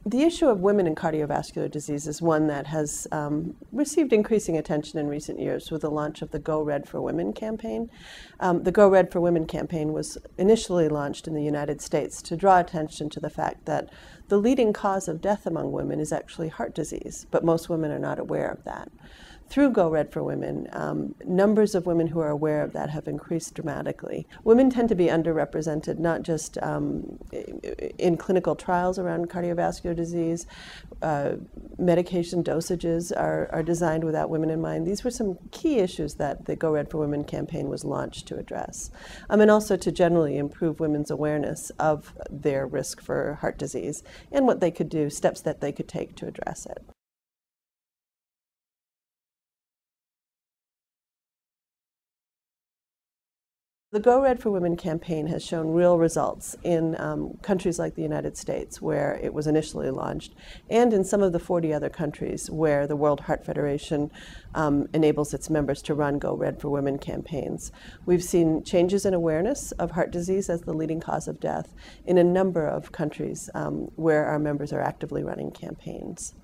The issue of women in cardiovascular disease is one that has received increasing attention in recent years with the launch of the Go Red for Women campaign. The Go Red for Women campaign was initially launched in the United States to draw attention to the fact that the leading cause of death among women is actually heart disease, but most women are not aware of that. Through Go Red for Women, numbers of women who are aware of that have increased dramatically. Women tend to be underrepresented, not just in clinical trials around cardiovascular disease. Medication dosages are designed without women in mind. These were some key issues that the Go Red for Women campaign was launched to address, and also to generally improve women's awareness of their risk for heart disease and what they could do, steps that they could take to address it. The Go Red for Women campaign has shown real results in countries like the United States, where it was initially launched, and in some of the 40 other countries where the World Heart Federation enables its members to run Go Red for Women campaigns. We've seen changes in awareness of heart disease as the leading cause of death in a number of countries where our members are actively running campaigns.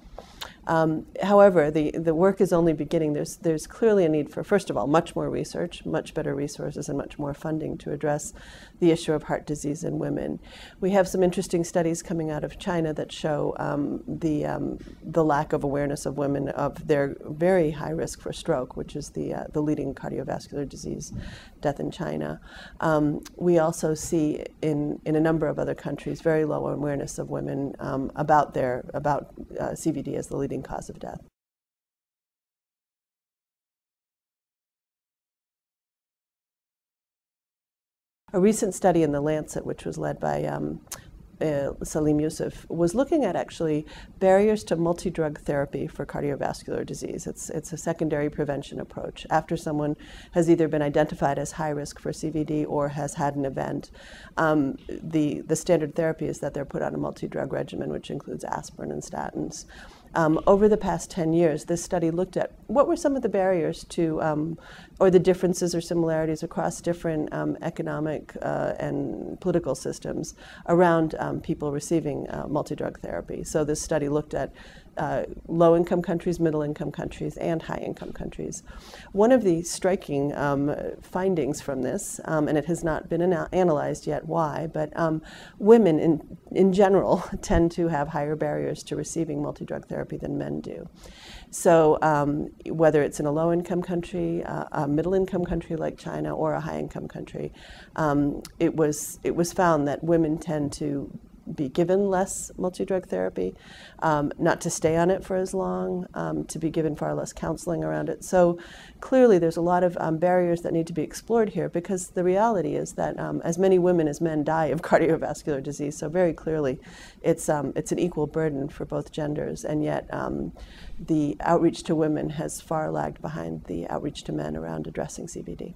However, the work is only beginning. There's clearly a need for, first of all, much more research, much better resources, and much more funding to address the issue of heart disease in women. We have some interesting studies coming out of China that show the lack of awareness of women of their very high risk for stroke, which is the leading cardiovascular disease death in China. We also see in a number of other countries very low awareness of women about CVD as the leading cause of death. A recent study in The Lancet, which was led by Salim Yusuf, was looking at actually barriers to multi-drug therapy for cardiovascular disease. It's a secondary prevention approach. After someone has either been identified as high risk for CVD or has had an event, the standard therapy is that they're put on a multi-drug regimen, which includes aspirin and statins. Over the past 10 years, this study looked at what were some of the barriers to, or the differences or similarities across different economic and political systems around people receiving multi-drug therapy. So this study looked at low-income countries, middle-income countries, and high-income countries. One of the striking findings from this, and it has not been analyzed yet why, but women in general tend to have higher barriers to receiving multi-drug therapy than men do. So whether it's in a low-income country, a middle-income country like China, or a high-income country, it was found that women tend to be given less multi-drug therapy, not to stay on it for as long, to be given far less counseling around it. So clearly there's a lot of barriers that need to be explored here, because the reality is that as many women as men die of cardiovascular disease, so very clearly it's an equal burden for both genders, and yet the outreach to women has far lagged behind the outreach to men around addressing CVD.